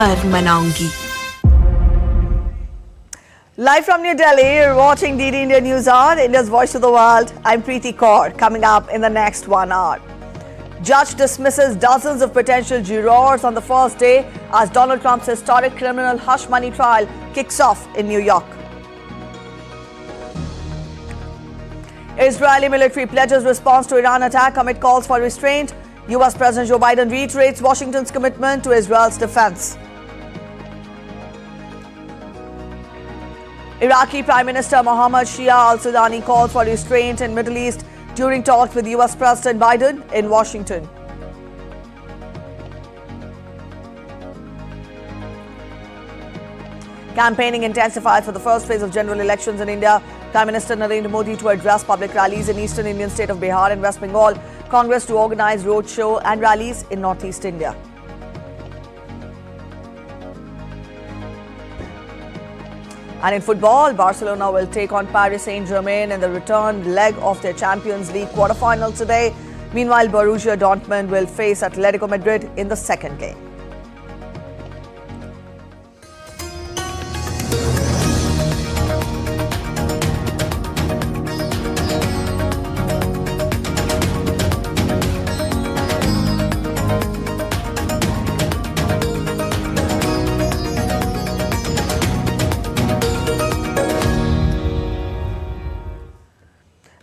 मनाऊंगी। Live from New Delhi, you're watching DD India News Hour, India's voice to the world. I'm Preeti Kaur. Coming up in the next 1 hour. Judge dismisses dozens of potential jurors on the first day as Donald Trump's historic criminal hush money trial kicks off in New York. Israeli military pledges response to Iran attack amid calls for restraint. US President Joe Biden reiterates Washington's commitment to Israel's defense. Iraqi Prime Minister Mohammad Shia al-Sudani calls for restraint in Middle East during talks with US President Biden in Washington. Campaigning intensified for the first phase of general elections in India. Prime Minister Narendra Modi to address public rallies in eastern Indian state of Bihar and West Bengal. Congress to organize roadshow and rallies in northeast India. And in football, Barcelona will take on Paris Saint-Germain in the return leg of their Champions League quarterfinals today. Meanwhile, Borussia Dortmund will face Atletico Madrid in the second game.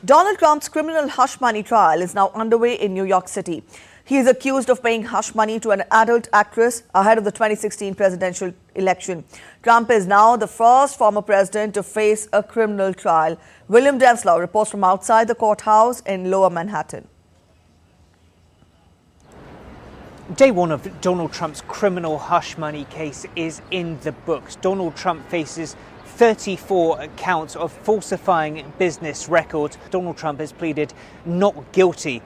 Donald Trump's criminal hush money trial is now underway in New York City. He is accused of paying hush money to an adult actress ahead of the 2016 presidential election. Trump is now the first former president to face a criminal trial. William Denslow reports from outside the courthouse in Lower Manhattan. Day one of Donald Trump's criminal hush money case is in the books. Donald Trump faces 34 counts of falsifying business records. Donald Trump has pleaded not guilty.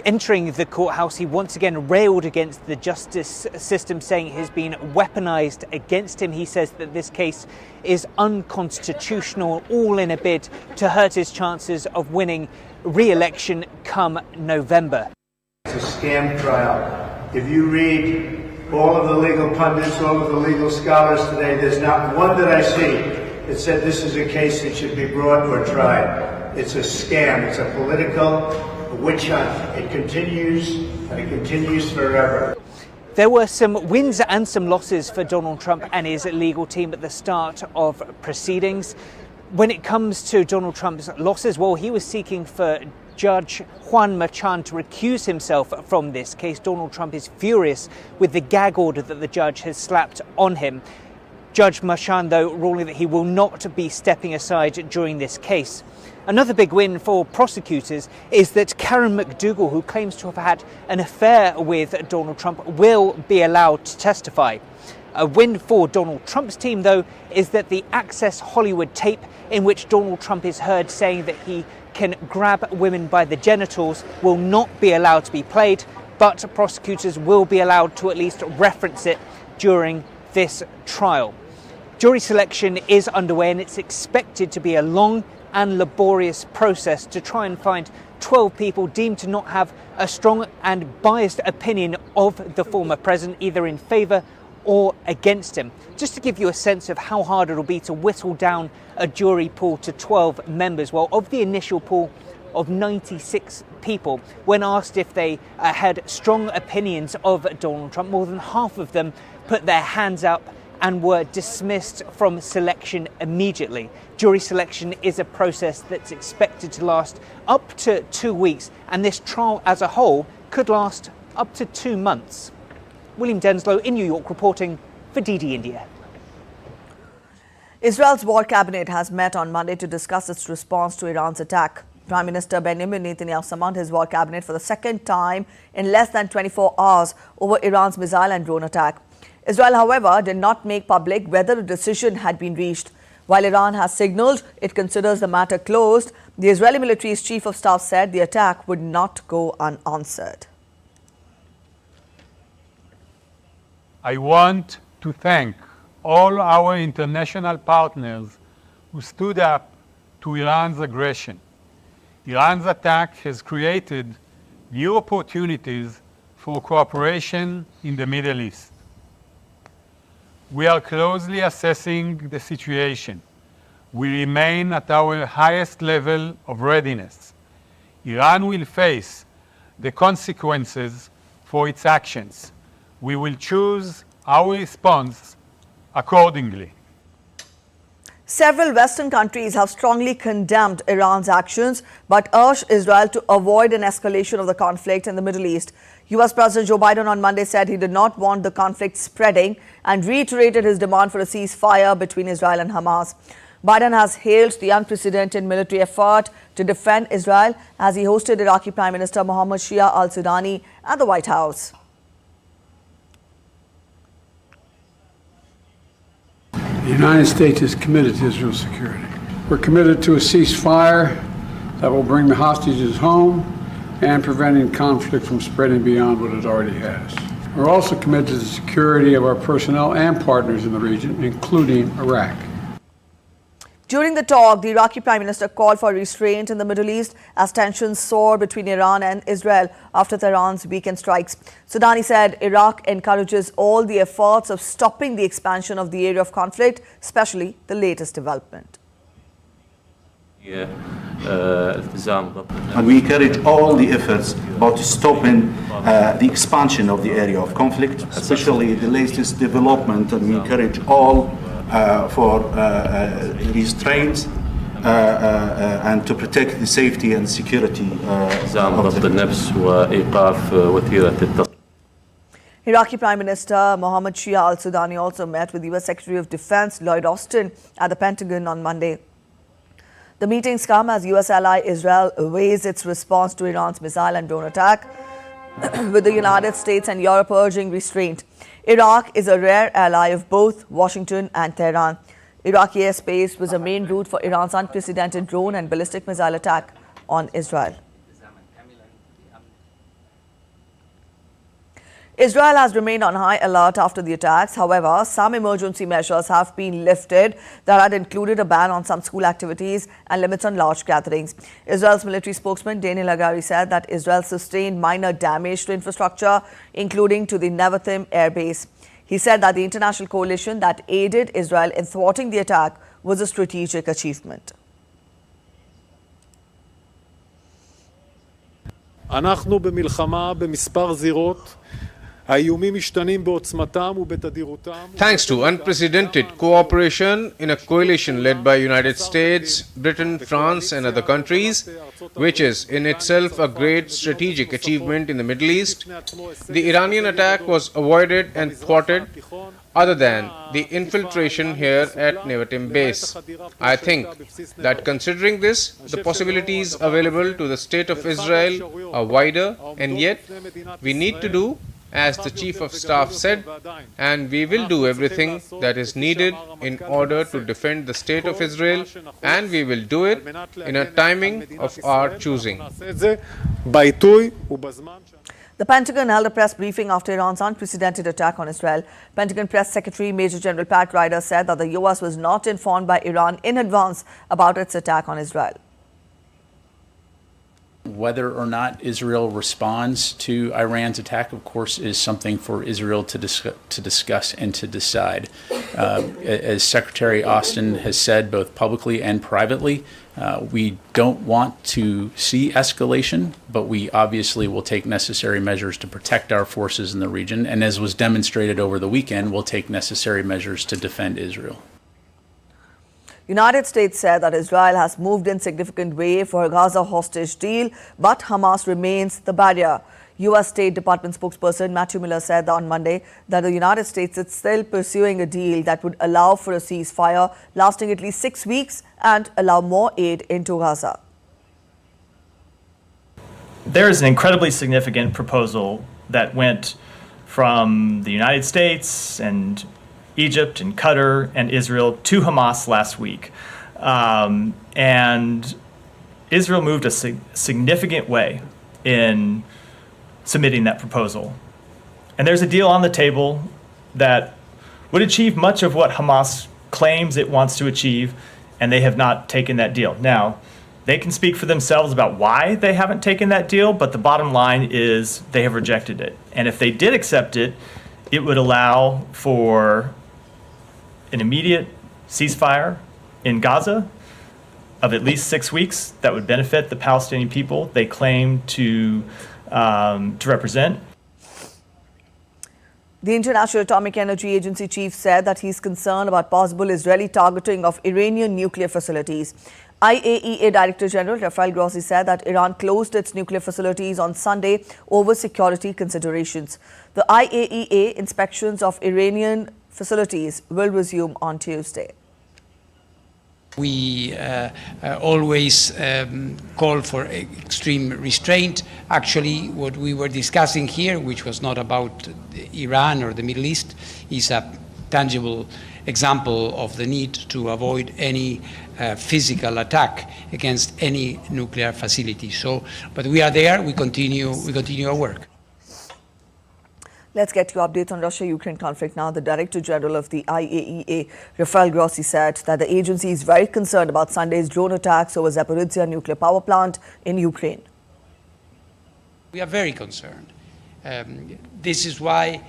Entering the courthouse, he once again railed against the justice system, saying it has been weaponized against him. He says that this case is unconstitutional, all in a bid to hurt his chances of winning re-election come November. It's a scam trial. If you read all of the legal pundits, all of the legal scholars today, there's not one that I see that said this is a case that should be brought or tried. It's a scam. It's a political witch hunt. It continues, and it continues forever. There were some wins and some losses for Donald Trump and his legal team at the start of proceedings. When it comes to Donald Trump's losses, well, he was seeking for Judge Juan Merchan to recuse himself from this case. Donald Trump is furious with the gag order that the judge has slapped on him. Judge Merchan, though, ruling that he will not be stepping aside during this case. Another big win for prosecutors is that Karen McDougal, who claims to have had an affair with Donald Trump, will be allowed to testify. A win for Donald Trump's team, though, is that the Access Hollywood tape in which Donald Trump is heard saying that he can grab women by the genitals will not be allowed to be played, but prosecutors will be allowed to at least reference it during this trial. Jury selection is underway, and it's expected to be a long and laborious process to try and find 12 people deemed to not have a strong and biased opinion of the former president, either in favour or against him. Just to give you a sense of how hard it'll be to whittle down a jury pool to 12 members, well, of the initial pool of 96 people, when asked if they had strong opinions of Donald Trump, more than half of them put their hands up and were dismissed from selection immediately. Jury selection is a process that's expected to last up to 2 weeks, and this trial as a whole could last up to 2 months. William Denslow in New York reporting for DD India. Israel's war cabinet has met on Monday to discuss its response to Iran's attack. Prime Minister Benjamin Netanyahu summoned his war cabinet for the second time in less than 24 hours over Iran's missile and drone attack. Israel, however, did not make public whether a decision had been reached. While Iran has signaled it considers the matter closed, the Israeli military's chief of staff said the attack would not go unanswered. I want to thank all our international partners who stood up to Iran's aggression. Iran's attack has created new opportunities for cooperation in the Middle East. We are closely assessing the situation. We remain at our highest level of readiness. Iran will face the consequences for its actions. We will choose our response accordingly. Several Western countries have strongly condemned Iran's actions but urged Israel to avoid an escalation of the conflict in the Middle East. US President Joe Biden on Monday said he did not want the conflict spreading and reiterated his demand for a ceasefire between Israel and Hamas. Biden has hailed the unprecedented military effort to defend Israel as he hosted Iraqi Prime Minister Mohammad Shia al-Sudani at the White House. The United States is committed to Israel's security. We're committed to a ceasefire that will bring the hostages home and preventing conflict from spreading beyond what it already has. We're also committed to the security of our personnel and partners in the region, including Iraq. During the talk, the Iraqi Prime Minister called for restraint in the Middle East as tensions soar between Iran and Israel after Tehran's weekend strikes. Sudani said Iraq encourages all the efforts of stopping the expansion of the area of conflict, especially the latest development. And we encourage all the efforts about stopping the expansion of the area of conflict, especially the latest development, and we encourage all for restraint and to protect the safety and security of the Iraqi Prime Minister Mohammad Shia al-Sudani also met with US Secretary of Defense Lloyd Austin at the Pentagon on Monday. The meetings come as US ally Israel weighs its response to Iran's missile and drone attack, with the United States and Europe urging restraint. Iraq is a rare ally of both Washington and Tehran. Iraqi airspace was a main route for Iran's unprecedented drone and ballistic missile attack on Israel. Israel has remained on high alert after the attacks. However, some emergency measures have been lifted that had included a ban on some school activities and limits on large gatherings. Israel's military spokesman Daniel Hagari said that Israel sustained minor damage to infrastructure, including to the Nevatim air base. He said that the international coalition that aided Israel in thwarting the attack was a strategic achievement. אנחנו במלחמה במספר זירות. Thanks to unprecedented cooperation in a coalition led by United States, Britain, France and other countries, which is in itself a great strategic achievement in the Middle East, the Iranian attack was avoided and thwarted, other than the infiltration here at Nevatim base. I think that considering this, the possibilities available to the State of Israel are wider, and yet we need to do as the Chief of Staff said, and we will do everything that is needed in order to defend the State of Israel, and we will do it in a timing of our choosing. The Pentagon held a press briefing after Iran's unprecedented attack on Israel. Pentagon Press Secretary Major General Pat Ryder said that the US was not informed by Iran in advance about its attack on Israel. Whether or not Israel responds to Iran's attack, of course, is something for Israel to discuss and to decide. As Secretary Austin has said, both publicly and privately, we don't want to see escalation, but we obviously will take necessary measures to protect our forces in the region. And as was demonstrated over the weekend, we'll take necessary measures to defend Israel. United States said that Israel has moved in significant way for a Gaza hostage deal, but Hamas remains the barrier. U.S. State Department spokesperson Matthew Miller said on Monday that the United States is still pursuing a deal that would allow for a ceasefire lasting at least 6 weeks and allow more aid into Gaza. There is an incredibly significant proposal that went from the United States and Egypt and Qatar and Israel to Hamas last week. And Israel moved a significant way in submitting that proposal. And there's a deal on the table that would achieve much of what Hamas claims it wants to achieve, and they have not taken that deal. Now, they can speak for themselves about why they haven't taken that deal, but the bottom line is they have rejected it. And if they did accept it, it would allow for an immediate ceasefire in Gaza of at least 6 weeks that would benefit the Palestinian people they claim to represent. The International Atomic Energy Agency chief said that he's concerned about possible Israeli targeting of Iranian nuclear facilities. IAEA Director General Rafael Grossi said that Iran closed its nuclear facilities on Sunday over security considerations. The IAEA inspections of Iranian facilities will resume on Tuesday. We always call for extreme restraint. Actually, what we were discussing here, which was not about Iran or the Middle East, is a tangible example of the need to avoid any physical attack against any nuclear facility. But we are there. We continue our work. Let's get you updates on Russia-Ukraine conflict now. The Director General of the IAEA, Rafael Grossi, said that the agency is very concerned about Sunday's drone attacks over Zaporizhzhia nuclear power plant in Ukraine. We are very concerned. This is why,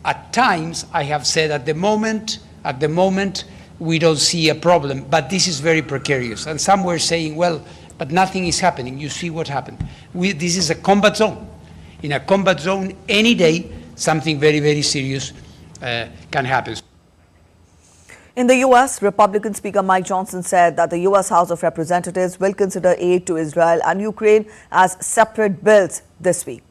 at times, I have said at the moment, we don't see a problem, but this is very precarious. And some were saying, well, but nothing is happening. You see what happened. This is a combat zone. In a combat zone, any day, something very, very serious can happen. In the U.S., Republican Speaker Mike Johnson said that the U.S. House of Representatives will consider aid to Israel and Ukraine as separate bills this week.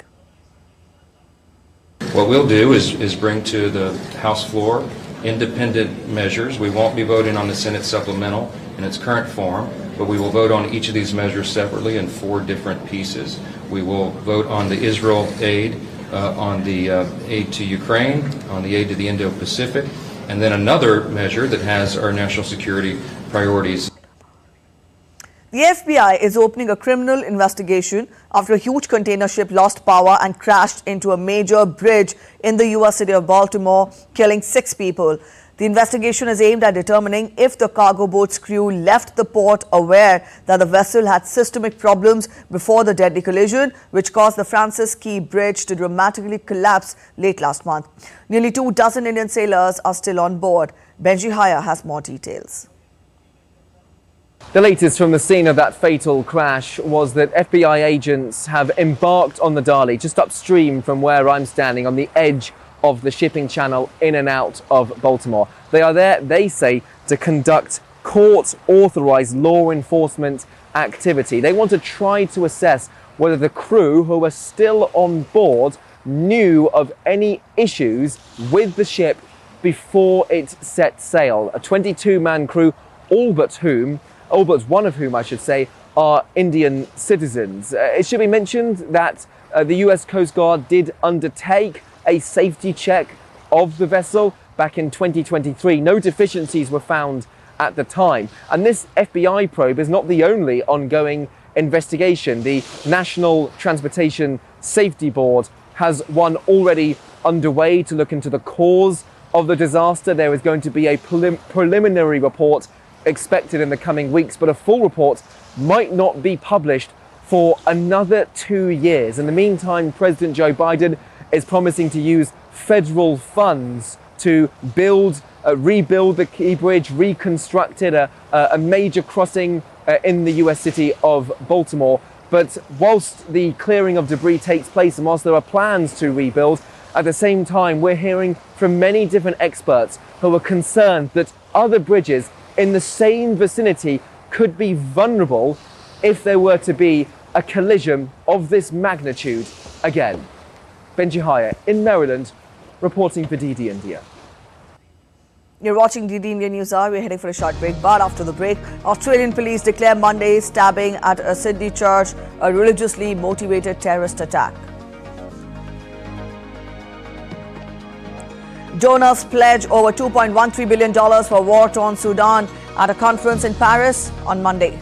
What we'll do is bring to the House floor independent measures. We won't be voting on the Senate supplemental in its current form, but we will vote on each of these measures separately in 4 different pieces. We will vote on the Israel aid, on the aid to Ukraine, on the aid to the Indo-Pacific, and then another measure that has our national security priorities. The FBI is opening a criminal investigation after a huge container ship lost power and crashed into a major bridge in the U.S. city of Baltimore, killing 6 people. The investigation is aimed at determining if the cargo boat's crew left the port aware that the vessel had systemic problems before the deadly collision, which caused the Francis Key Bridge to dramatically collapse late last month. Nearly 24 Indian sailors are still on board. Benji Haya has more details. The latest from the scene of that fatal crash was that FBI agents have embarked on the Dali just upstream from where I'm standing on the edge of the shipping channel in and out of Baltimore. They are there, they say, to conduct court-authorized law enforcement activity. They want to try to assess whether the crew who are still on board knew of any issues with the ship before it set sail. A 22-man crew, all but one of whom, I should say, are Indian citizens. It should be mentioned that the US Coast Guard did undertake a safety check of the vessel back in 2023. No deficiencies were found at the time. And this FBI probe is not the only ongoing investigation. The National Transportation Safety Board has one already underway to look into the cause of the disaster. There is going to be a preliminary report expected in the coming weeks, but a full report might not be published for another 2 years. In the meantime, President Joe Biden is promising to use federal funds to rebuild the Key Bridge, reconstruct it, a major crossing in the US city of Baltimore. But whilst the clearing of debris takes place and whilst there are plans to rebuild, at the same time, we're hearing from many different experts who are concerned that other bridges in the same vicinity could be vulnerable if there were to be a collision of this magnitude again. Benji Haya in Maryland, reporting for DD India. You're watching DD India News Hour. We're heading for a short break, but after the break, Australian police declare Monday stabbing at a Sydney church a religiously motivated terrorist attack. Donors pledge over $2.13 billion for war-torn Sudan at a conference in Paris on Monday.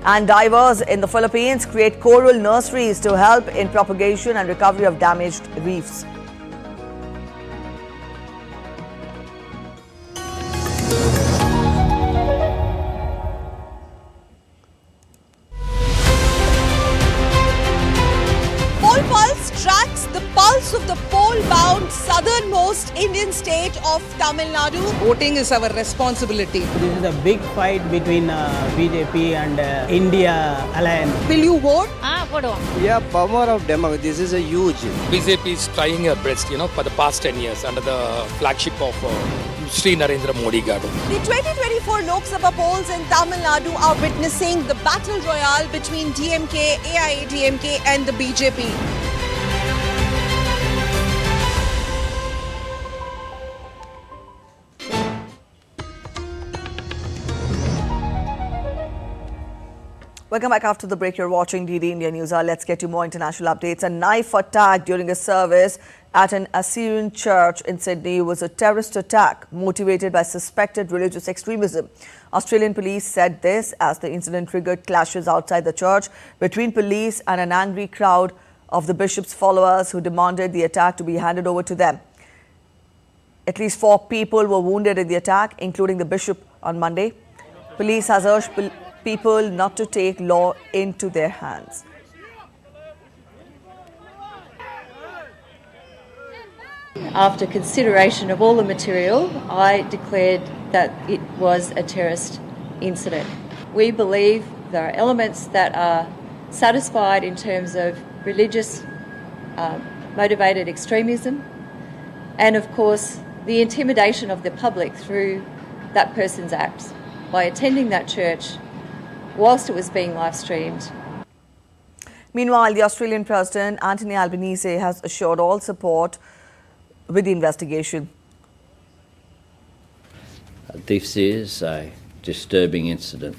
And divers in the Philippines create coral nurseries to help in propagation and recovery of damaged reefs. Pole Pulse tracks the pulse of the pole-bound southernmost Indian state of Tamil Nadu. Voting is our responsibility. This is a big fight between BJP and India alliance. Will you vote? Yeah, power of democracy. This is a huge. BJP is trying her best, for the past 10 years under the flagship of Sri Narendra Modi government. The 2024 Lok Sabha polls in Tamil Nadu are witnessing the battle royale between DMK, AIADMK and the BJP. Welcome back after the break. You're watching DD India News. Let's get you more international updates. A knife attack during a service at an Assyrian church in Sydney was a terrorist attack motivated by suspected religious extremism. Australian police said this as the incident triggered clashes outside the church between police and an angry crowd of the bishop's followers who demanded the attack to be handed over to them. At least 4 people were wounded in the attack, including the bishop on Monday. Police has urged people not to take law into their hands. After consideration of all the material, I declared that it was a terrorist incident. We believe there are elements that are satisfied in terms of religious motivated extremism and, of course, the intimidation of the public through that person's acts by attending that church whilst it was being live streamed. Meanwhile, the Australian President Anthony Albanese has assured all support with the investigation. This is a disturbing incident.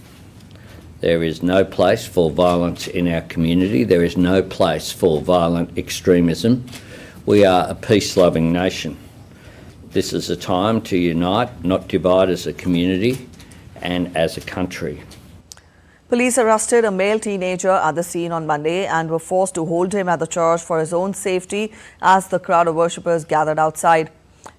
There is no place for violence in our community. There is no place for violent extremism. We are a peace-loving nation. This is a time to unite, not divide as a community and as a country. Police arrested a male teenager at the scene on Monday and were forced to hold him at the church for his own safety as the crowd of worshippers gathered outside.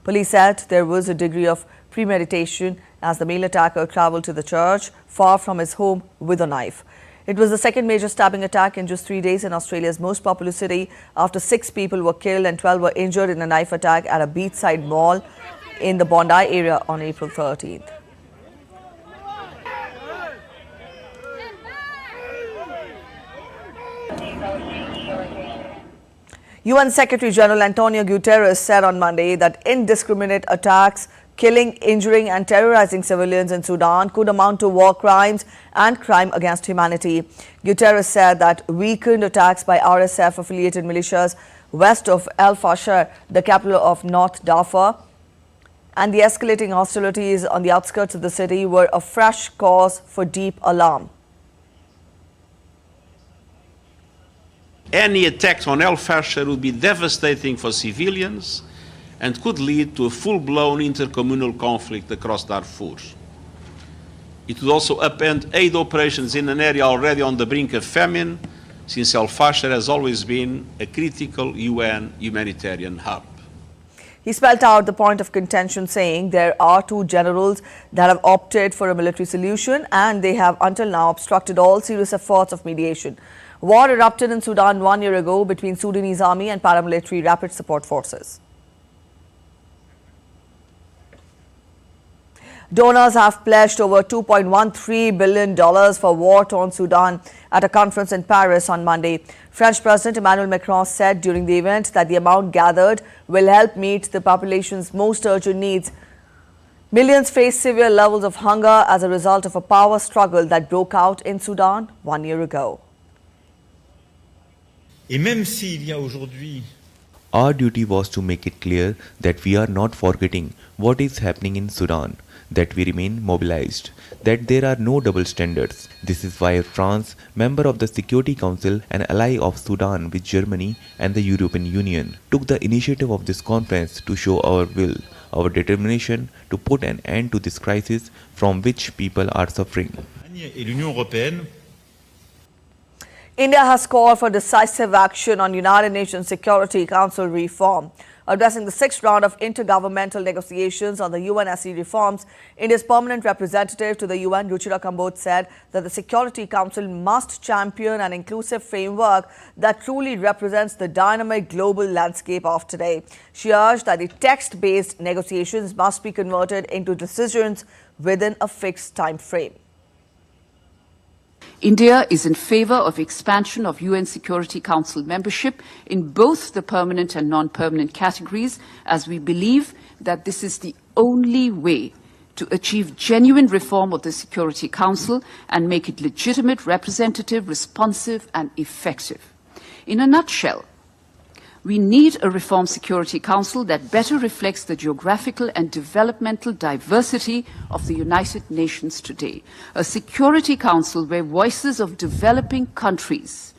Police said there was a degree of premeditation as the male attacker travelled to the church far from his home with a knife. It was the second major stabbing attack in just 3 days in Australia's most populous city after 6 people were killed and 12 were injured in a knife attack at a beachside mall in the Bondi area on April 13th. UN Secretary General Antonio Guterres said on Monday that indiscriminate attacks, killing, injuring and terrorizing civilians in Sudan could amount to war crimes and crime against humanity. Guterres said that weakened attacks by RSF-affiliated militias west of El Fasher, the capital of North Darfur, and the escalating hostilities on the outskirts of the city were a fresh cause for deep alarm. Any attacks on El Fasher would be devastating for civilians and could lead to a full-blown intercommunal conflict across Darfur. It would also upend aid operations in an area already on the brink of famine, since El Fasher has always been a critical UN humanitarian hub. He spelled out the point of contention, saying there are 2 generals that have opted for a military solution and they have until now obstructed all serious efforts of mediation. War erupted in Sudan 1 year ago between Sudanese army and paramilitary rapid support forces. Donors have pledged over $2.13 billion for war-torn Sudan at a conference in Paris on Monday. French President Emmanuel Macron said during the event that the amount gathered will help meet the population's most urgent needs. Millions face severe levels of hunger as a result of a power struggle that broke out in Sudan 1 year ago. Our duty was to make it clear that we are not forgetting what is happening in Sudan, that we remain mobilized, that there are no double standards. This is why France, member of the Security Council and ally of Sudan with Germany and the European Union, took the initiative of this conference to show our will, our determination to put an end to this crisis from which people are suffering. India has called for decisive action on United Nations Security Council reform. Addressing the sixth round of intergovernmental negotiations on the UNSC reforms, India's permanent representative to the UN, Ruchira Kamboj, said that the Security Council must champion an inclusive framework that truly represents the dynamic global landscape of today. She urged that the text-based negotiations must be converted into decisions within a fixed time frame. India is in favour of expansion of UN Security Council membership in both the permanent and non-permanent categories, as we believe that this is the only way to achieve genuine reform of the Security Council and make it legitimate, representative, responsive and effective. In a nutshell, we need a reformed Security Council that better reflects the geographical and developmental diversity of the United Nations today. A Security Council where voices of developing countries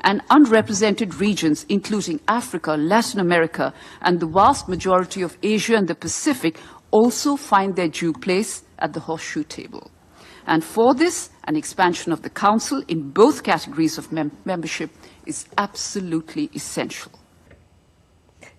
and unrepresented regions, including Africa, Latin America, and the vast majority of Asia and the Pacific, also find their due place at the horseshoe table. And for this, an expansion of the Council in both categories of membership is absolutely essential.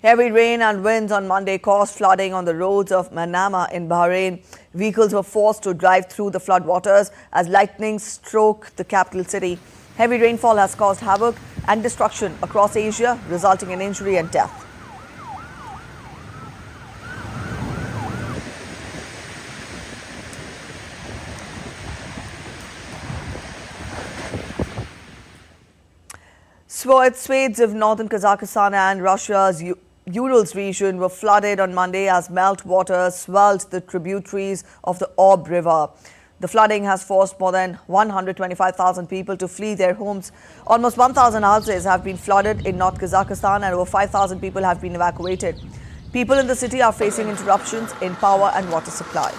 Heavy rain and winds on Monday caused flooding on the roads of Manama in Bahrain. Vehicles were forced to drive through the floodwaters as lightning struck the capital city. Heavy rainfall has caused havoc and destruction across Asia, resulting in injury and death. Swathes of northern Kazakhstan and Russia's Urals region were flooded on Monday as meltwater swelled the tributaries of the Ob River. The flooding has forced more than 125,000 people to flee their homes. Almost 1,000 houses have been flooded in North Kazakhstan and over 5,000 people have been evacuated. People in the city are facing interruptions in power and water supply.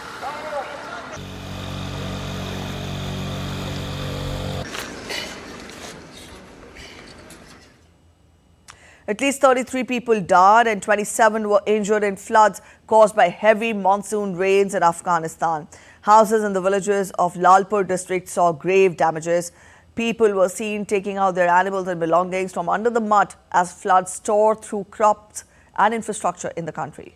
At least 33 people died and 27 were injured in floods caused by heavy monsoon rains in Afghanistan. Houses in the villages of Lalpur district saw grave damages. People were seen taking out their animals and belongings from under the mud as floods tore through crops and infrastructure in the country.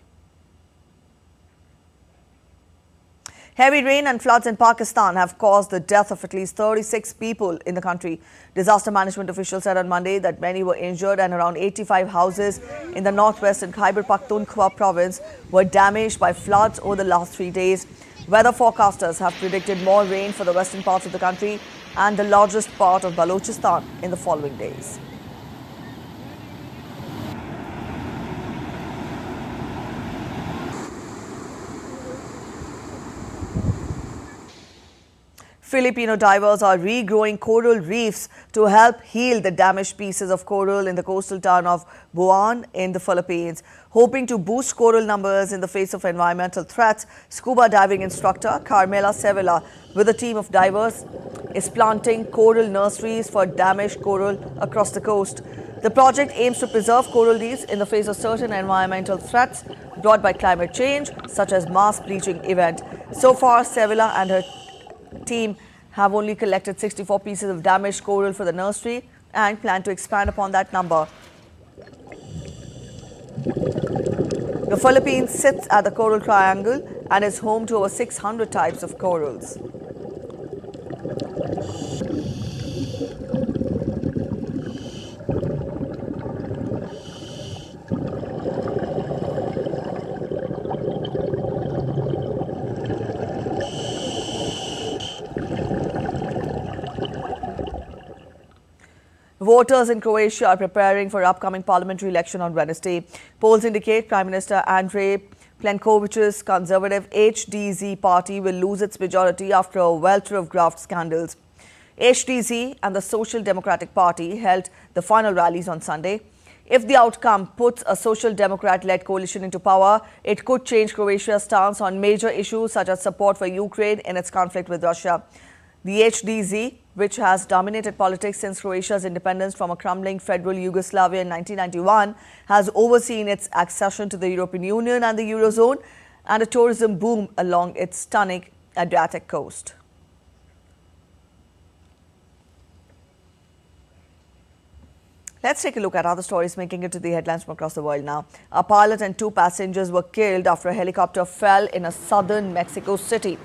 Heavy rain and floods in Pakistan have caused the death of at least 36 people in the country. Disaster management officials said on Monday that many were injured and around 85 houses in the northwestern Khyber Pakhtunkhwa province were damaged by floods over the last 3 days. Weather forecasters have predicted more rain for the western parts of the country and the largest part of Balochistan in the following days. Filipino divers are regrowing coral reefs to help heal the damaged pieces of coral in the coastal town of Buuan in the Philippines. Hoping to boost coral numbers in the face of environmental threats, scuba diving instructor Carmela Sevilla with a team of divers is planting coral nurseries for damaged coral across the coast. The project aims to preserve coral reefs in the face of certain environmental threats brought by climate change, such as mass bleaching event. So far, Sevilla and her team have only collected 64 pieces of damaged coral for the nursery and plan to expand upon that number. The Philippines sits at the Coral Triangle and is home to over 600 types of corals. Voters in Croatia are preparing for upcoming parliamentary election on Wednesday. Polls indicate Prime Minister Andrej Plenković's conservative HDZ party will lose its majority after a welter of graft scandals. HDZ and the Social Democratic Party held the final rallies on Sunday. If the outcome puts a Social Democrat-led coalition into power, it could change Croatia's stance on major issues such as support for Ukraine in its conflict with Russia. The HDZ, which has dominated politics since Croatia's independence from a crumbling federal Yugoslavia in 1991, has overseen its accession to the European Union and the Eurozone and a tourism boom along its stunning Adriatic coast. Let's take a look at other stories making it to the headlines from across the world now. A pilot and 2 passengers were killed after a helicopter fell in a southern Mexico City.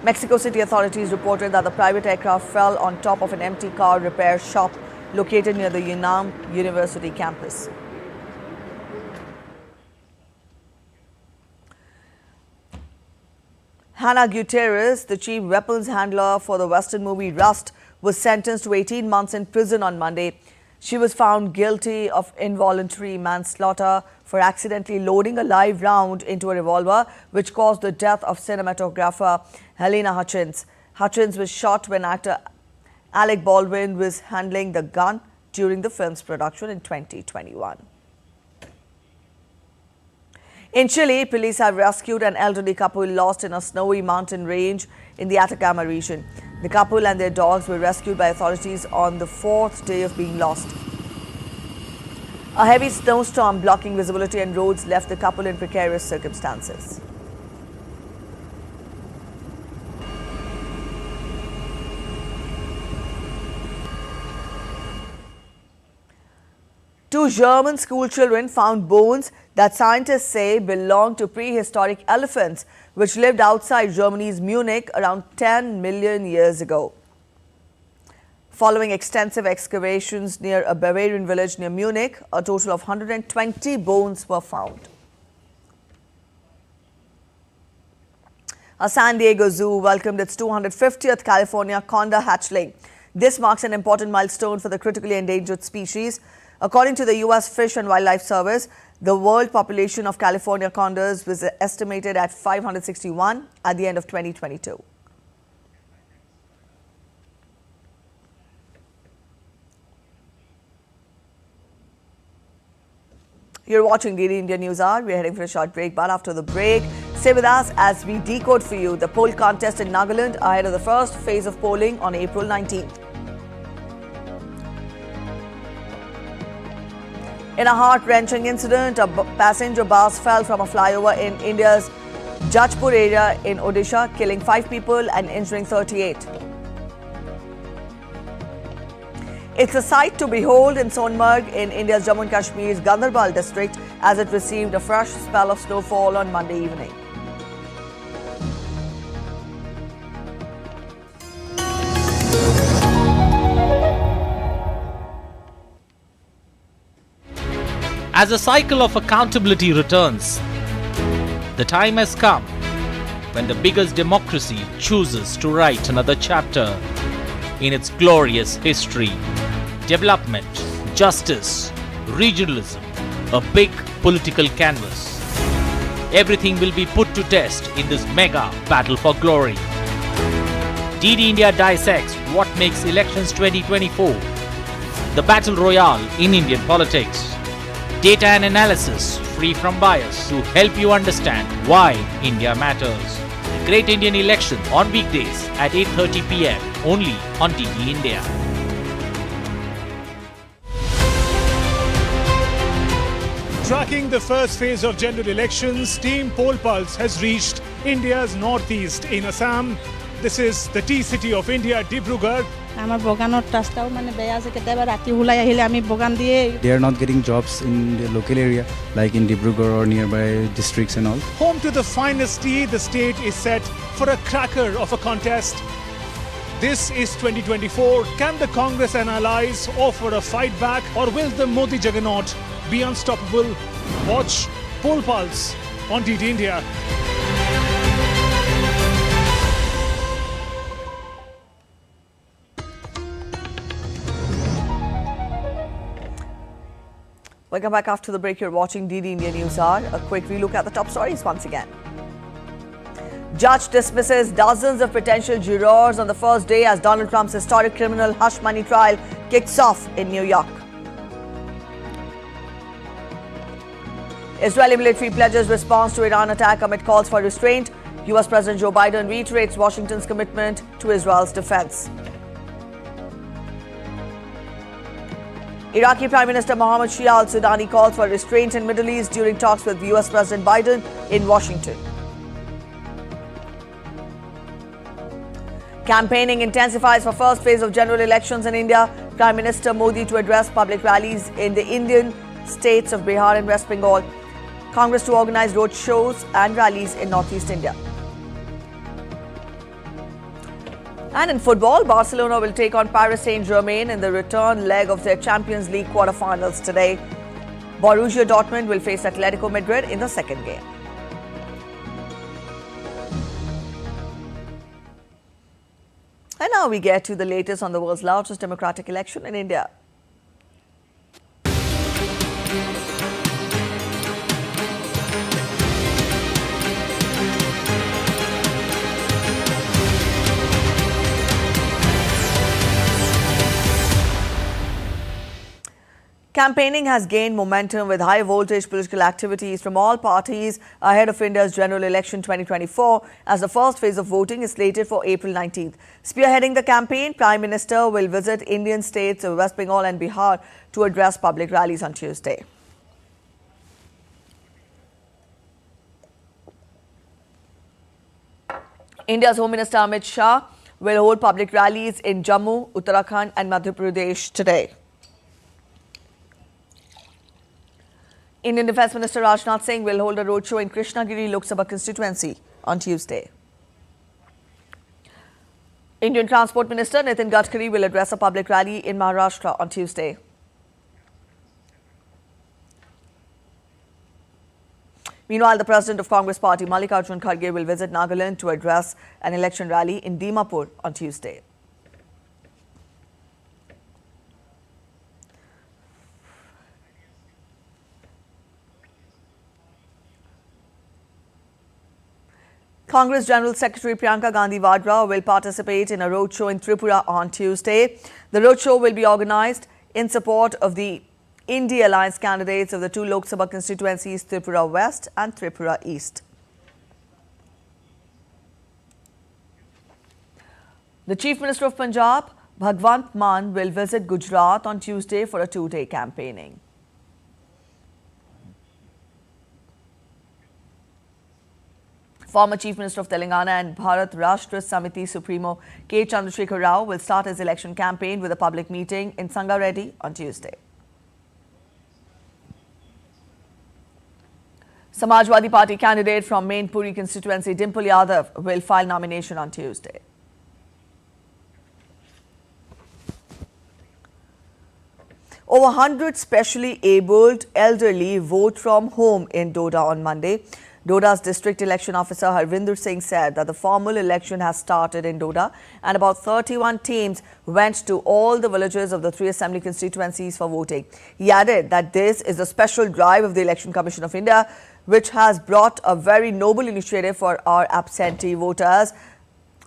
Mexico City authorities reported that the private aircraft fell on top of an empty car repair shop located near the UNAM University campus. Hannah Gutierrez, the chief weapons handler for the Western movie Rust, was sentenced to 18 months in prison on Monday. She was found guilty of involuntary manslaughter for accidentally loading a live round into a revolver, which caused the death of cinematographer Helena Hutchins. Hutchins was shot when actor Alec Baldwin was handling the gun during the film's production in 2021. In Chile, police have rescued an elderly couple lost in a snowy mountain range in the Atacama region. The couple and their dogs were rescued by authorities on the 4th day of being lost. A heavy snowstorm blocking visibility and roads left the couple in precarious circumstances. Two German school children found bones that scientists say belong to prehistoric elephants, which lived outside Germany's Munich around 10 million years ago. Following extensive excavations near a Bavarian village near Munich, a total of 120 bones were found. A San Diego zoo welcomed its 250th California condor hatchling. This marks an important milestone for the critically endangered species. According to the U.S. Fish and Wildlife Service, the world population of California condors was estimated at 561 at the end of 2022. You're watching DD India News Hour. We're heading for a short break, but after the break, stay with us as we decode for you the poll contest in Nagaland ahead of the first phase of polling on April 19th. In a heart-wrenching incident, a passenger bus fell from a flyover in India's Jajpur area in Odisha, killing 5 people and injuring 38. It's a sight to behold in Sonmarg in India's Jammu and Kashmir's Gandarbal district as it received a fresh spell of snowfall on Monday evening. As a cycle of accountability returns, the time has come when the biggest democracy chooses to write another chapter in its glorious history. Development, justice, regionalism, a big political canvas. Everything will be put to test in this mega battle for glory. DD India dissects what makes elections 2024 the battle royale in Indian politics. Data and analysis free from bias to help you understand why India matters. The Great Indian Election on weekdays at 8:30 p.m. only on DD India. Tracking the first phase of general elections, Team Poll Pulse has reached India's northeast in Assam. This is the tea city of India, Dibrugarh. They are not getting jobs in the local area like in Dibrugarh or nearby districts and all. Home to the finest tea, the state is set for a cracker of a contest. This is 2024. Can the Congress and allies offer a fight back, or will the Modi juggernaut be unstoppable? Watch Poll Pulse on DD India. Welcome back after the break. You're watching DD India News Hour. A quick relook at the top stories once again. Judge dismisses dozens of potential jurors on the first day as Donald Trump's historic criminal hush money trial kicks off in New York. Israeli military pledges response to Iran attack amid calls for restraint. US President Joe Biden reiterates Washington's commitment to Israel's defense. Iraqi Prime Minister Mohammed Shia al-Sudani calls for restraint in Middle East during talks with US President Biden in Washington. Campaigning intensifies for first phase of general elections in India. Prime Minister Modi to address public rallies in the Indian states of Bihar and West Bengal. Congress to organize road shows and rallies in Northeast India. And in football, Barcelona will take on Paris Saint-Germain in the return leg of their Champions League quarter-finals today. Borussia Dortmund will face Atletico Madrid in the second game. And now we get to the latest on the world's largest democratic election in India. Campaigning has gained momentum with high-voltage political activities from all parties ahead of India's general election 2024 as the first phase of voting is slated for April 19th. Spearheading the campaign, Prime Minister will visit Indian states of West Bengal and Bihar to address public rallies on Tuesday. India's Home Minister Amit Shah will hold public rallies in Jammu, Uttarakhand and Madhya Pradesh today. Indian Defence Minister Rajasthan Singh will hold a roadshow in Krishnagiri Lok Sabha constituency on Tuesday. Indian Transport Minister Nitin Gadkari will address a public rally in Maharashtra on Tuesday. Meanwhile, the President of Congress Party, Mallikarjun Kharge, will visit Nagaland to address an election rally in Dimapur on Tuesday. Congress General Secretary Priyanka Gandhi Vadra will participate in a roadshow in Tripura on Tuesday. The roadshow will be organized in support of the India Alliance candidates of the two Lok Sabha constituencies, Tripura West and Tripura East. The Chief Minister of Punjab, Bhagwant Mann, will visit Gujarat on Tuesday for a two-day campaigning. Former Chief Minister of Telangana and Bharat Rashtra Samiti Supremo K. Chandrasekhar Rao will start his election campaign with a public meeting in Sangareddy on Tuesday. Samajwadi Party candidate from Mainpuri constituency Dimple Yadav will file nomination on Tuesday. Over 100 specially abled elderly vote from home in Doda on Monday. Doda's district election officer Harvinder Singh said that the formal election has started in Doda and about 31 teams went to all the villages of the three assembly constituencies for voting. He added that this is a special drive of the Election Commission of India, which has brought a very noble initiative for our absentee voters.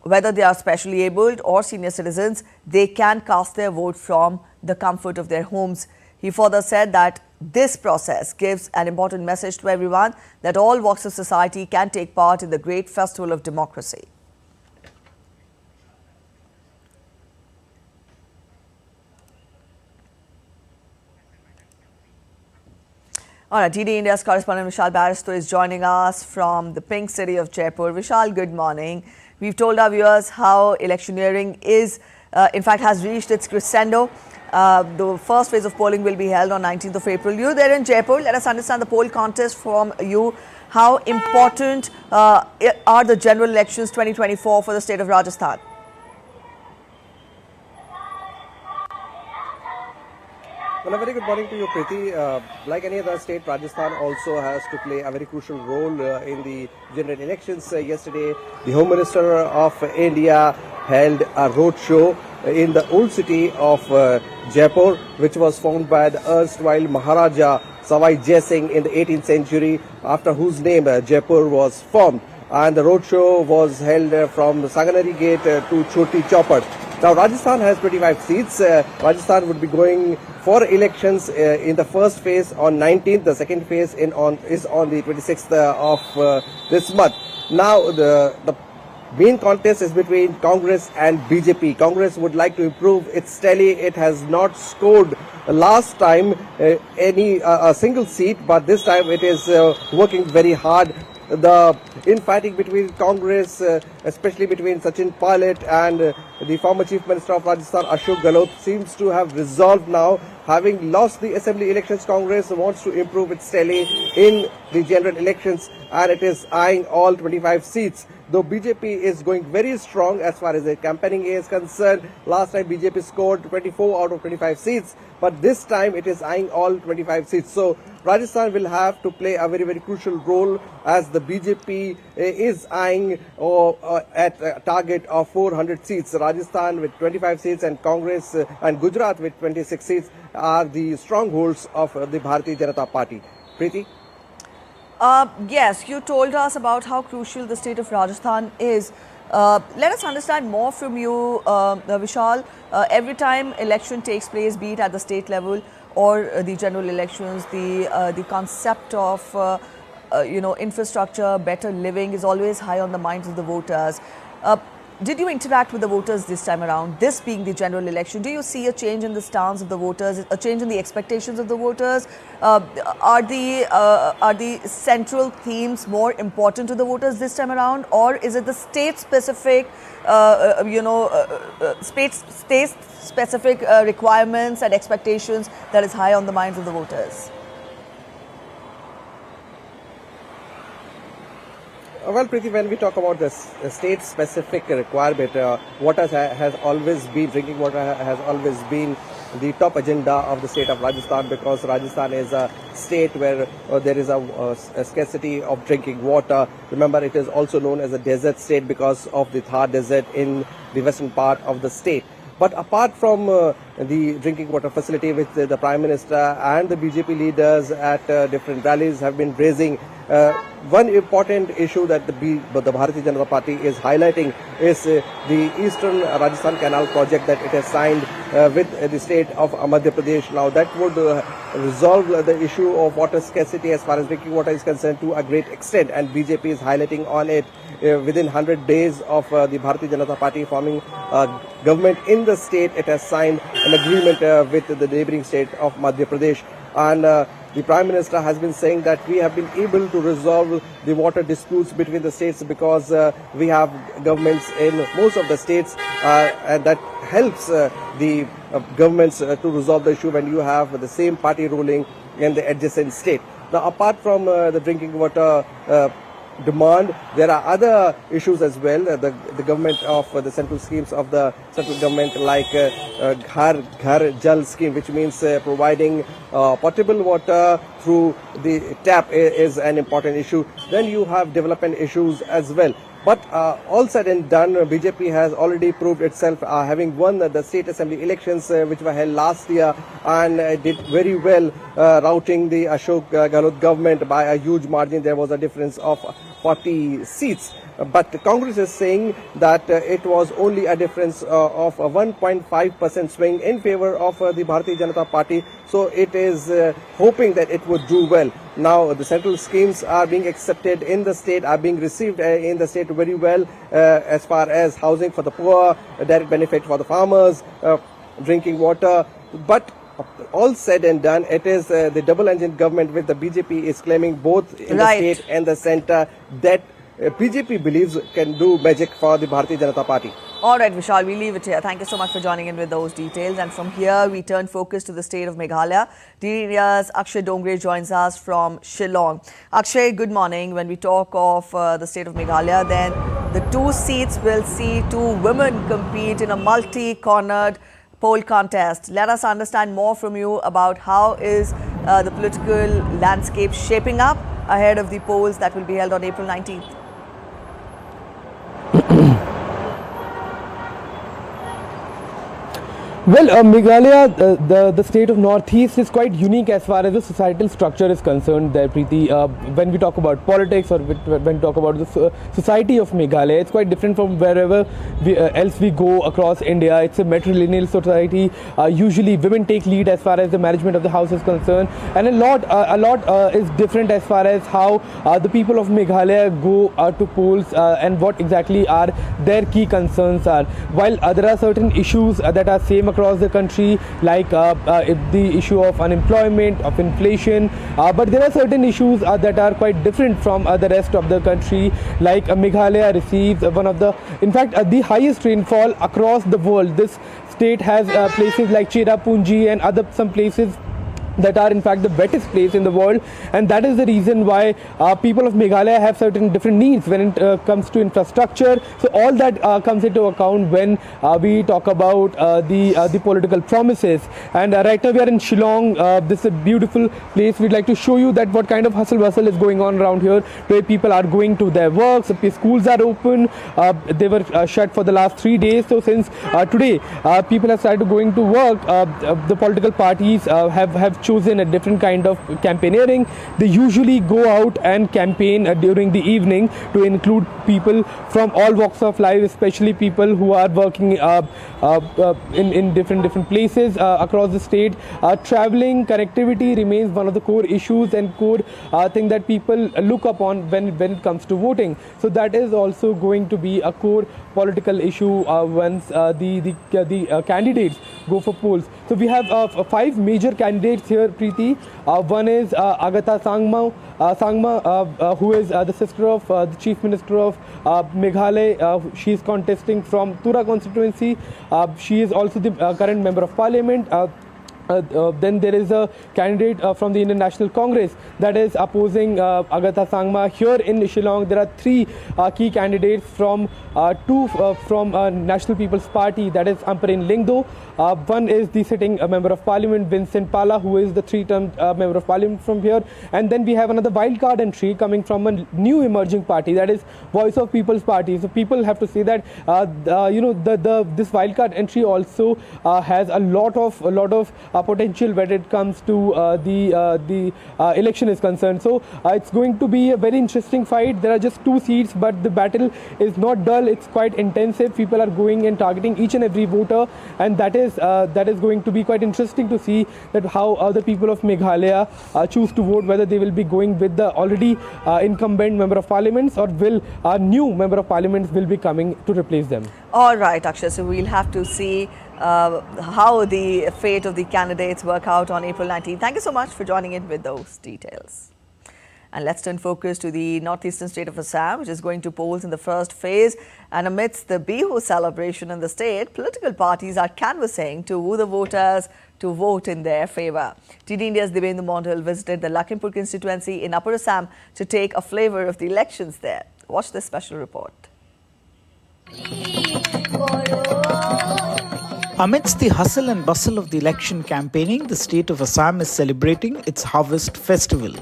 Whether they are specially abled or senior citizens, they can cast their vote from the comfort of their homes. He further said that this process gives an important message to everyone that all walks of society can take part in the great festival of democracy. All right, DD India's correspondent Vishal Baristo is joining us from the pink city of Jaipur. Vishal, good morning. We've told our viewers how electioneering is, in fact, has reached its crescendo. The first phase of polling will be held on 19th of April. You're there in Jaipur. Let us understand the poll contest from you. How important are the general elections 2024 for the state of Rajasthan? Well, a very good morning to you, Preeti. Like any other state, Rajasthan also has to play a very crucial role in the general elections. Yesterday, the Home Minister of India held a roadshow in the old city of Jaipur, which was formed by the erstwhile Maharaja Savai Jai Singh in the 18th century, after whose name Jaipur was formed. And the roadshow was held from the Sanganeri Gate to Choti Chaupat. Now, Rajasthan has 25 seats. Rajasthan would be going for elections in the first phase on 19th. The second phase is on the 26th of this month. Now, the main contest is between Congress and BJP. Congress would like to improve its tally. It has not scored last time a single seat, but this time it is working very hard the infighting between Congress, especially between Sachin Pilot and the former Chief Minister of Rajasthan, Ashok Gehlot, seems to have resolved now. Having lost the assembly elections, Congress wants to improve its tally in the general elections, and it is eyeing all 25 seats. Though BJP is going very strong as far as the campaigning is concerned. Last time BJP scored 24 out of 25 seats, but this time it is eyeing all 25 seats. So Rajasthan will have to play a very, very crucial role, as the BJP is eyeing at a target of 400 seats. Rajasthan with 25 seats and Congress and Gujarat with 26 seats are the strongholds of the Bharatiya Janata Party. Preeti? Yes, you told us about how crucial the state of Rajasthan is. Let us understand more from you, Vishal. Every time election takes place, be it at the state level or the general elections, the concept of infrastructure, better living is always high on the minds of the voters. Did you interact with the voters this time around, this being the general election? Do you see a change in the stance of the voters, a change in the expectations of the voters? Are the central themes more important to the voters this time around, or is it the state-specific, state-specific requirements and expectations that is high on the minds of the voters? Well, Preeti, when we talk about this state-specific requirement, water has always been, drinking water has always been the top agenda of the state of Rajasthan, because Rajasthan is a state where there is a scarcity of drinking water. Remember, it is also known as a desert state because of the Thar Desert in the western part of the state. But apart from the drinking water facility, which the Prime Minister and the BJP leaders at different rallies have been raising, one important issue that the Bharatiya Janata Party is highlighting is the Eastern Rajasthan Canal project that it has signed with the state of Madhya Pradesh. Now that would resolve the issue of water scarcity as far as drinking water is concerned to a great extent, and BJP is highlighting on it. Within 100 days of the Bharatiya Janata Party forming government in the state, it has signed an agreement with the neighbouring state of Madhya Pradesh, and the Prime Minister has been saying that we have been able to resolve the water disputes between the states because we have governments in most of the states, and that helps the governments to resolve the issue when you have the same party ruling in the adjacent state. Now, apart from the drinking water demand, there are other issues as well. The government of the central schemes of the central government, like Ghar Jal scheme, which means providing potable water through the tap, is an important issue. Then you have development issues as well. But all said and done, BJP has already proved itself, having won the state assembly elections which were held last year, and did very well, routing the Ashok Gehlot government by a huge margin. There was a difference of 40 seats. But Congress is saying that it was only a difference of a 1.5% swing in favor of the Bharatiya Janata Party. So it is hoping that it would do well. Now the central schemes are being accepted in the state, are being received in the state very well, as far as housing for the poor, direct benefit for the farmers, drinking water. But all said and done, it is the double-engine government with the BJP is claiming, both in the state and the centre, that BJP believes can do magic for the Bharatiya Janata Party. All right, Vishal, we leave it here. Thank you so much for joining in with those details. And from here, we turn focus to the state of Meghalaya. DD's Akshay Dongre joins us from Shillong. Akshay, good morning. When we talk of the state of Meghalaya, then the 2 seats will see 2 women compete in a multi-cornered poll contest. Let us understand more from you about how is the political landscape shaping up ahead of the polls that will be held on April 19th. Well, Meghalaya, the state of Northeast is quite unique as far as the societal structure is concerned there, Preeti. When we talk about politics, or when we talk about the society of Meghalaya, it's quite different from wherever else we go across India. It's a matrilineal society. Usually women take lead as far as the management of the house is concerned, and a lot is different as far as how the people of Meghalaya go to polls and what exactly are their key concerns are. While there are certain issues that are same across the country, like the issue of unemployment, of inflation, but there are certain issues that are quite different from the rest of the country, like Meghalaya receives the highest rainfall across the world. This state has places like Cherrapunji and some places that are in fact the wettest place in the world, and that is the reason why people of Meghalaya have certain different needs when it comes to infrastructure. So all that comes into account when we talk about the political promises. And right now we are in Shillong. This is a beautiful place. We'd like to show you that what kind of hustle bustle is going on around here, where people are going to their work. So schools are open. They were shut for the last 3 days. So since today people have started going to work, the political parties have chosen a different kind of campaigning. They usually go out and campaign during the evening to include people from all walks of life, especially people who are working in different places across the state. Traveling connectivity remains one of the core issues and core thing that people look upon when it comes to voting. So that is also going to be a core political issue once the candidates go for polls. So we have 5 major candidates here, Preeti. One is Agatha Sangma, who is the sister of the Chief Minister of Meghalaya. She is contesting from Tura constituency. She is also the current Member of Parliament. Then there is a candidate from the Indian National Congress that is opposing Agatha Sangma. Here in Shillong, there are 3 key candidates from National People's Party, that is Amparin Lingdo. One is the sitting Member of Parliament, Vincent Pala, who is the 3-term Member of Parliament from here. And then we have another wildcard entry coming from a new emerging party, that is Voice of People's Party. So people have to say that this wildcard entry also has a lot of potential when it comes to the election is concerned. So it's going to be a very interesting fight. There are just 2 seats, but the battle is not dull. It's quite intensive. People are going and targeting each and every voter, and that is going to be quite interesting to see that how other people of Meghalaya choose to vote, whether they will be going with the already incumbent Member of Parliaments, or will a new Member of Parliaments will be coming to replace them. All right, Akshay. So we'll have to see how the fate of the candidates work out on April 19th. Thank you so much for joining in with those details. And let's turn focus to the northeastern state of Assam, which is going to polls in the first phase. And amidst the Bihu celebration in the state, political parties are canvassing to woo the voters to vote in their favour. TD India's Divendra Mondal visited the Lakhimpur constituency in Upper Assam to take a flavour of the elections there. Watch this special report. Amidst the hustle and bustle of the election campaigning, the state of Assam is celebrating its harvest festival.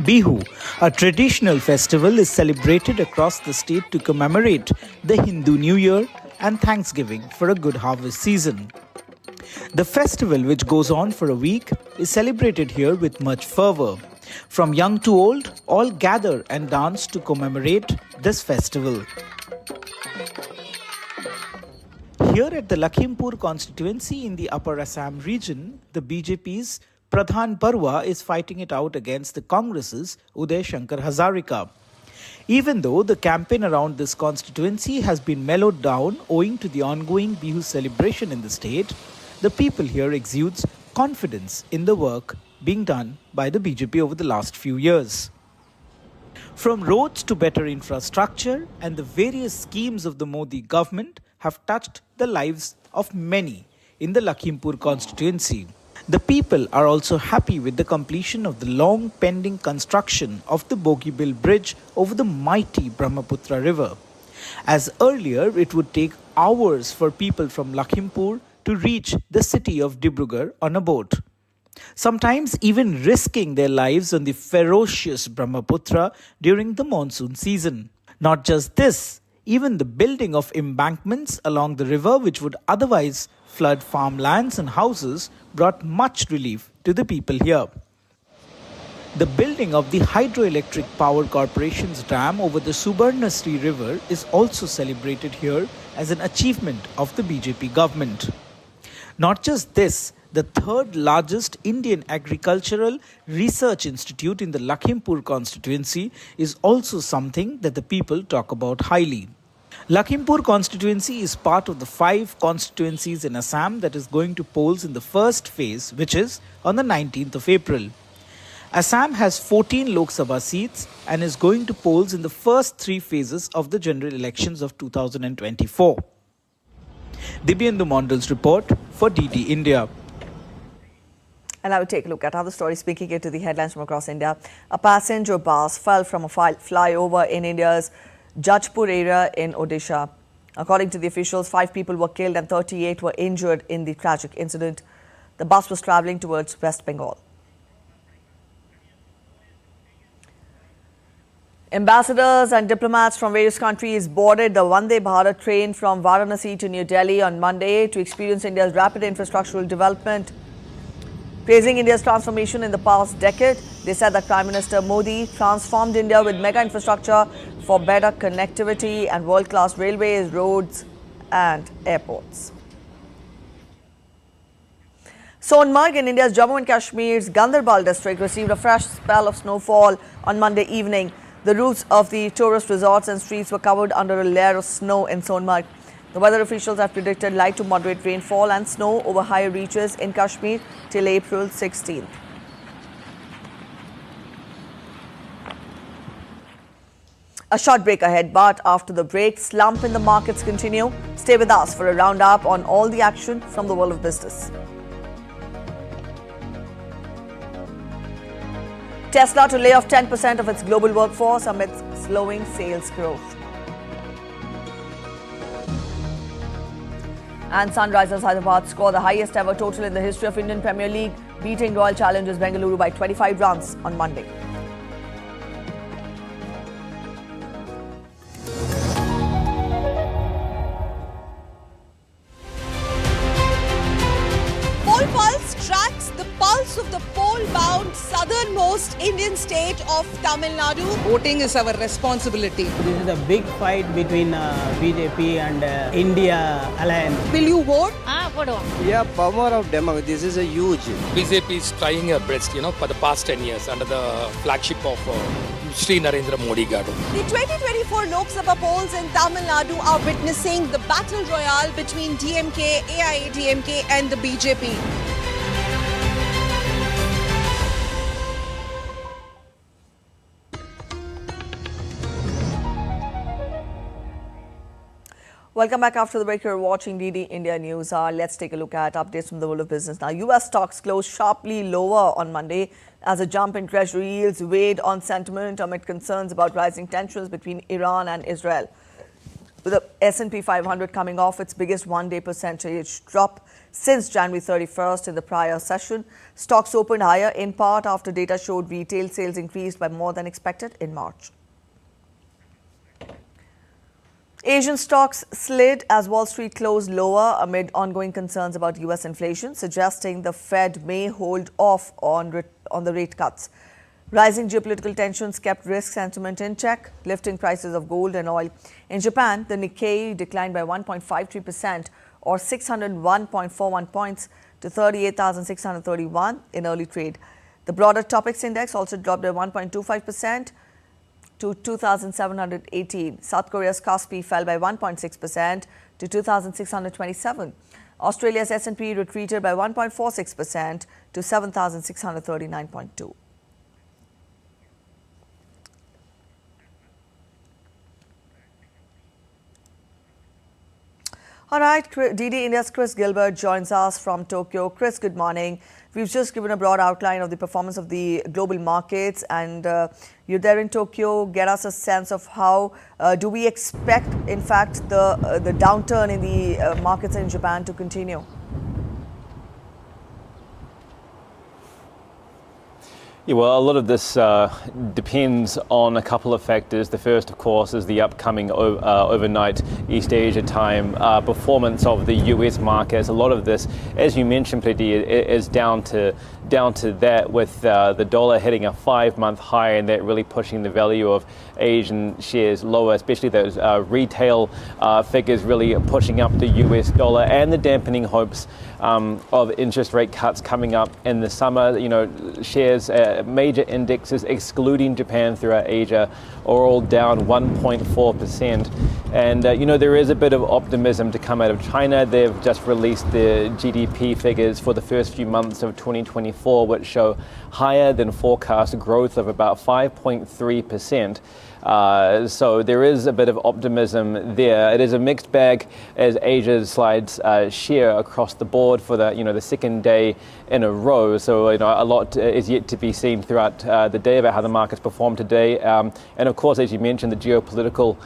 Bihu, a traditional festival, is celebrated across the state to commemorate the Hindu New Year and Thanksgiving for a good harvest season. The festival, which goes on for a week, is celebrated here with much fervour. From young to old, all gather and dance to commemorate this festival. Here at the Lakhimpur constituency in the Upper Assam region, the BJP's Pradhan Barua is fighting it out against the Congress's Uday Shankar Hazarika. Even though the campaign around this constituency has been mellowed down owing to the ongoing Bihu celebration in the state, the people here exudes confidence in the work being done by the BJP over the last few years. From roads to better infrastructure and the various schemes of the Modi government have touched the lives of many in the Lakhimpur constituency. The people are also happy with the completion of the long pending construction of the Bogeybill Bridge over the mighty Brahmaputra River. As earlier, it would take hours for people from Lakhimpur to reach the city of Dibrugarh on a boat, sometimes even risking their lives on the ferocious Brahmaputra during the monsoon season. Not just this, even the building of embankments along the river, which would otherwise flood farmlands and houses, brought much relief to the people here. The building of the Hydroelectric Power Corporation's dam over the Subarnasri River is also celebrated here as an achievement of the BJP government. Not just this, the third largest Indian agricultural research institute in the Lakhimpur constituency is also something that the people talk about highly. Lakhimpur constituency is part of the 5 constituencies in Assam that is going to polls in the first phase, which is on the 19th of April. Assam has 14 Lok Sabha seats and is going to polls in the first 3 phases of the general elections of 2024. Dibyendu Mondal's report for DD India. And I will take a look at other stories. Speaking into the headlines from across India, a passenger bus fell from a flyover in India's Jajpur area in Odisha. According to the officials, 5 people were killed and 38 were injured in the tragic incident. The bus was travelling towards West Bengal. Ambassadors and diplomats from various countries boarded the Vande Bharat train from Varanasi to New Delhi on Monday to experience India's rapid infrastructural development. Praising India's transformation in the past decade, they said that Prime Minister Modi transformed India with mega infrastructure for better connectivity and world-class railways, roads and airports. Sonmarg in India's Jammu and Kashmir's Gandarbal district received a fresh spell of snowfall on Monday evening. The roofs of the tourist resorts and streets were covered under a layer of snow in Sonmarg. The weather officials have predicted light to moderate rainfall and snow over higher reaches in Kashmir till April 16th. A short break ahead, but after the break, slump in the markets continue. Stay with us for a roundup on all the action from the world of business. Tesla to lay off 10% of its global workforce amidst slowing sales growth. And Sunrisers Hyderabad score the highest ever total in the history of Indian Premier League, beating Royal Challengers Bengaluru by 25 runs on Monday. Poll Pulse tracks the pulse of the poll-bound southernmost Indian state of Tamil Nadu. Voting is our responsibility. This is a big fight between BJP and India alliance. Will you vote? Yeah, power of democracy. This is a huge. BJP is trying her best, for the past 10 years under the flagship of Sri Narendra Modi Garu. The 2024 Lok Sabha polls in Tamil Nadu are witnessing the battle royale between DMK, AIADMK and the BJP. Welcome back after the break. You're watching DD India News. Let's take a look at updates from the world of business. Now, US stocks closed sharply lower on Monday as a jump in treasury yields weighed on sentiment amid concerns about rising tensions between Iran and Israel. With the S&P 500 coming off its biggest one-day percentage drop since January 31st in the prior session, stocks opened higher in part after data showed retail sales increased by more than expected in March. Asian stocks slid as Wall Street closed lower amid ongoing concerns about US inflation, suggesting the Fed may hold off on the rate cuts. Rising geopolitical tensions kept risk sentiment in check, lifting prices of gold and oil. In Japan, the Nikkei declined by 1.53% or 601.41 points to 38,631 in early trade. The broader Topix index also dropped by 1.25% to 2,718. South Korea's Kospi fell by 1.6% to 2,627. Australia's S&P retreated by 1.46% to 7,639.2. All right, DD India's Chris Gilbert joins us from Tokyo. Chris, good morning. We've just given a broad outline of the performance of the global markets, and you're there in Tokyo. Get us a sense of how do we expect, in fact, the downturn in the markets in Japan to continue? Yeah, well, a lot of this depends on a couple of factors. The first, of course, is the upcoming overnight East Asia time performance of the US markets. A lot of this, as you mentioned, Preeti, is down to that, with the dollar hitting a 5-month high, and that really pushing the value of Asian shares lower, especially those retail figures really pushing up the US dollar, and the dampening hopes of interest rate cuts coming up in the summer. You know, shares, major indexes excluding Japan throughout Asia, are all down 1.4%. And, there is a bit of optimism to come out of China. They've just released their GDP figures for the first few months of 2024, which show higher than forecast growth of about 5.3%. So there is a bit of optimism there. It is a mixed bag as Asia slides sheer across the board for the second day in a row. So a lot is yet to be seen throughout the day about how the markets perform today. And of course, as you mentioned, the geopolitical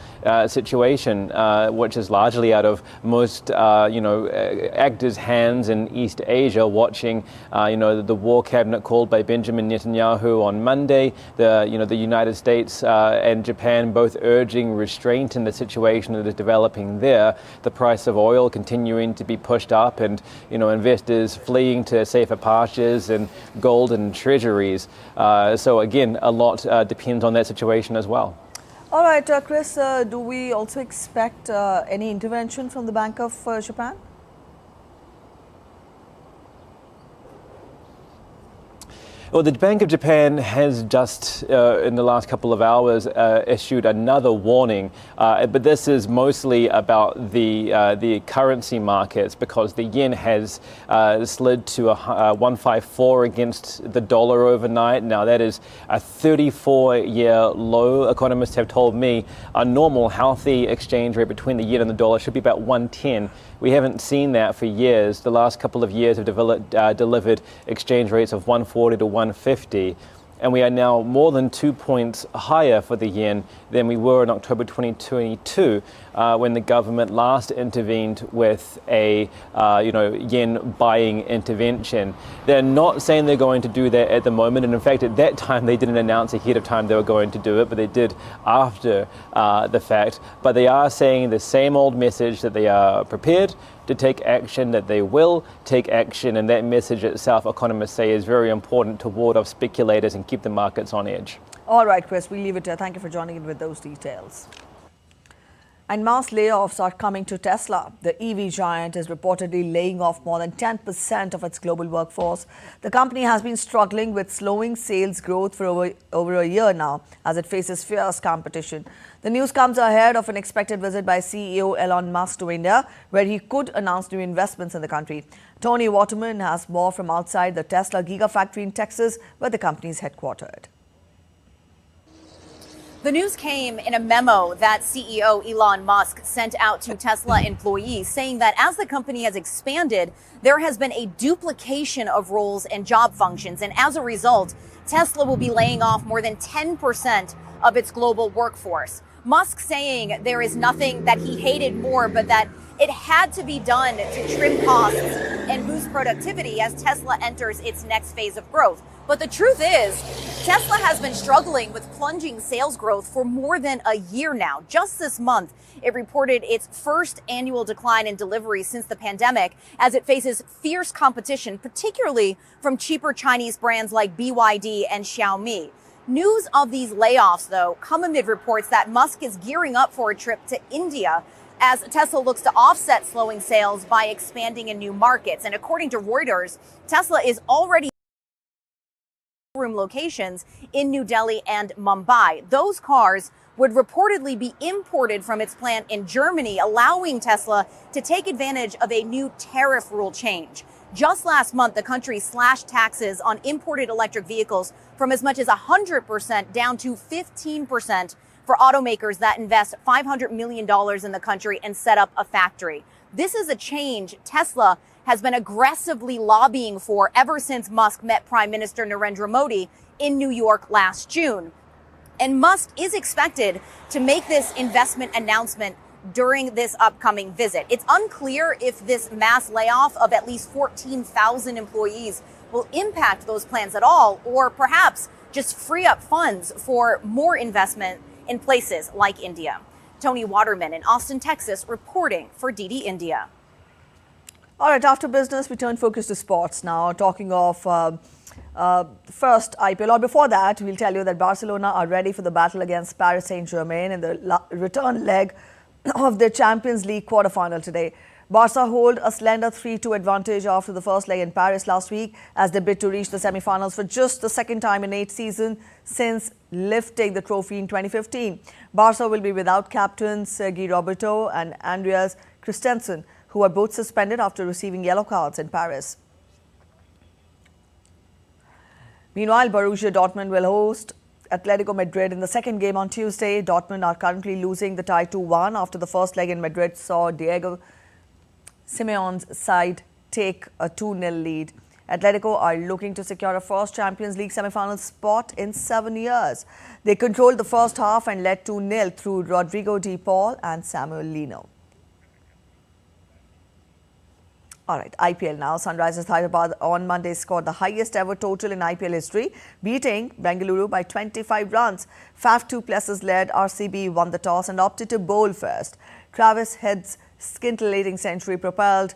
situation, which is largely out of most actors' hands in East Asia, watching the war cabinet called by Benjamin Netanyahu on Monday. The United States and Japan both urging restraint in the situation that is developing there. The price of oil continuing to be pushed up, and investors fleeing to safer pastures and gold and treasuries. So again, a lot depends on that situation as well. All right, Chris, do we also expect any intervention from the Bank of Japan? Well, the Bank of Japan has just, in the last couple of hours, issued another warning, but this is mostly about the currency markets, because the yen has slid to 154 against the dollar overnight. Now, that is a 34-year low. Economists have told me a normal, healthy exchange rate between the yen and the dollar should be about 110. We haven't seen that for years. The last couple of years have delivered exchange rates of 140 to 150. And we are now more than 2 points higher for the yen than we were in October 2022, when the government last intervened with a yen buying intervention. They're not saying they're going to do that at the moment, and in fact at that time they didn't announce ahead of time they were going to do it, but they did after the fact. But they are saying the same old message, that they are prepared to take action, that they will take action, and that message itself, economists say, is very important to ward off speculators and keep the markets on edge. All right, Chris, we'll leave it there. Thank you for joining in with those details. And mass layoffs are coming to Tesla. The EV giant is reportedly laying off more than 10% of its global workforce. The company has been struggling with slowing sales growth for over a year now, as it faces fierce competition. The news comes ahead of an expected visit by CEO Elon Musk to India, where he could announce new investments in the country. Tony Waterman has more from outside the Tesla Gigafactory in Texas, where the company is headquartered. The news came in a memo that CEO Elon Musk sent out to Tesla employees, saying that as the company has expanded, there has been a duplication of roles and job functions. And as a result, Tesla will be laying off more than 10% of its global workforce. Musk saying there is nothing that he hated more, but that it had to be done to trim costs and boost productivity as Tesla enters its next phase of growth. But the truth is, Tesla has been struggling with plunging sales growth for more than a year now. Just this month, it reported its first annual decline in deliveries since the pandemic, as it faces fierce competition, particularly from cheaper Chinese brands like BYD and Xiaomi. News of these layoffs, though, come amid reports that Musk is gearing up for a trip to India, as Tesla looks to offset slowing sales by expanding in new markets. And according to Reuters, Tesla is already room locations in New Delhi and Mumbai. Those cars would reportedly be imported from its plant in Germany, allowing Tesla to take advantage of a new tariff rule change. Just last month, the country slashed taxes on imported electric vehicles from as much as 100% down to 15% for automakers that invest $500 million in the country and set up a factory. This is a change Tesla has been aggressively lobbying for ever since Musk met Prime Minister Narendra Modi in New York last June. And Musk is expected to make this investment announcement during this upcoming visit. It's unclear if this mass layoff of at least 14,000 employees will impact those plans at all, or perhaps just free up funds for more investment in places like India. Tony Waterman in Austin, Texas, reporting for DD India. All right, after business, we turn focus to sports now. Talking of first IPL, or before that, we'll tell you that Barcelona are ready for the battle against Paris Saint-Germain in the return leg of the Champions League quarterfinal today. Barca hold a slender 3-2 advantage after the first leg in Paris last week as they bid to reach the semi-finals for just the second time in 8 seasons since lifting the trophy in 2015. Barca will be without captains Sergi Roberto and Andreas Christensen, who are both suspended after receiving yellow cards in Paris. Meanwhile, Borussia Dortmund will host Atletico Madrid in the second game on Tuesday. Dortmund are currently losing the tie 2-1 after the first leg in Madrid saw Diego Simeone's side take a 2-0 lead. Atletico are looking to secure a first Champions League semi-final spot in 7 years. They controlled the first half and led 2-0 through Rodrigo de Paul and Samuel Lino. All right, IPL now. Sunrisers Hyderabad on Monday scored the highest ever total in IPL history, beating Bengaluru by 25 runs. Faf du Plessis led RCB won the toss and opted to bowl first. Travis Head's scintillating century propelled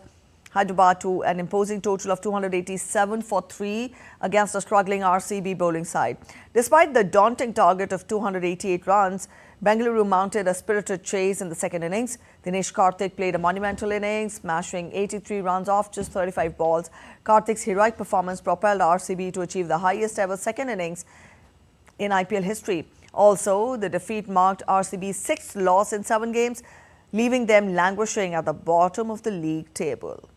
Hyderabad to an imposing total of 287 for 3 against a struggling RCB bowling side. Despite the daunting target of 288 runs, Bengaluru mounted a spirited chase in the second innings. Dinesh Karthik played a monumental innings, smashing 83 runs off just 35 balls. Karthik's heroic performance propelled RCB to achieve the highest ever second innings in IPL history. Also, the defeat marked RCB's 6th loss in 7 games, leaving them languishing at the bottom of the league table.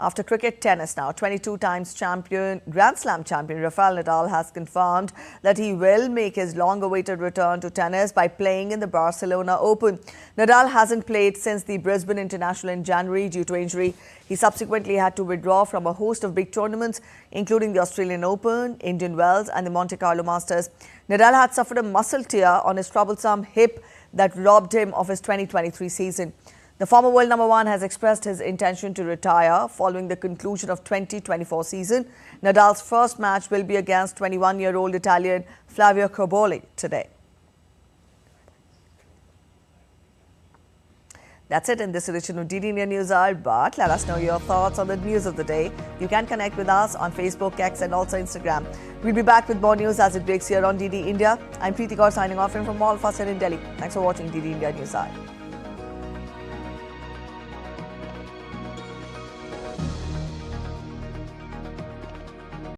After cricket, tennis now. 22 times champion, Grand Slam champion Rafael Nadal has confirmed that he will make his long-awaited return to tennis by playing in the Barcelona Open. Nadal hasn't played since the Brisbane International in January due to injury. He subsequently had to withdraw from a host of big tournaments, including the Australian Open, Indian Wells and the Monte Carlo Masters. Nadal had suffered a muscle tear on his troublesome hip that robbed him of his 2023 season. The former world number 1 has expressed his intention to retire following the conclusion of 2024 season. Nadal's first match will be against 21-year-old Italian Flavio Cobolli today. That's it in this edition of DD India News Hour, but let us know your thoughts on the news of the day. You can connect with us on Facebook, X and also Instagram. We'll be back with more news as it breaks here on DD India. I'm Preeti Kaur signing off from all of us here in Delhi. Thanks for watching DD India News Hour.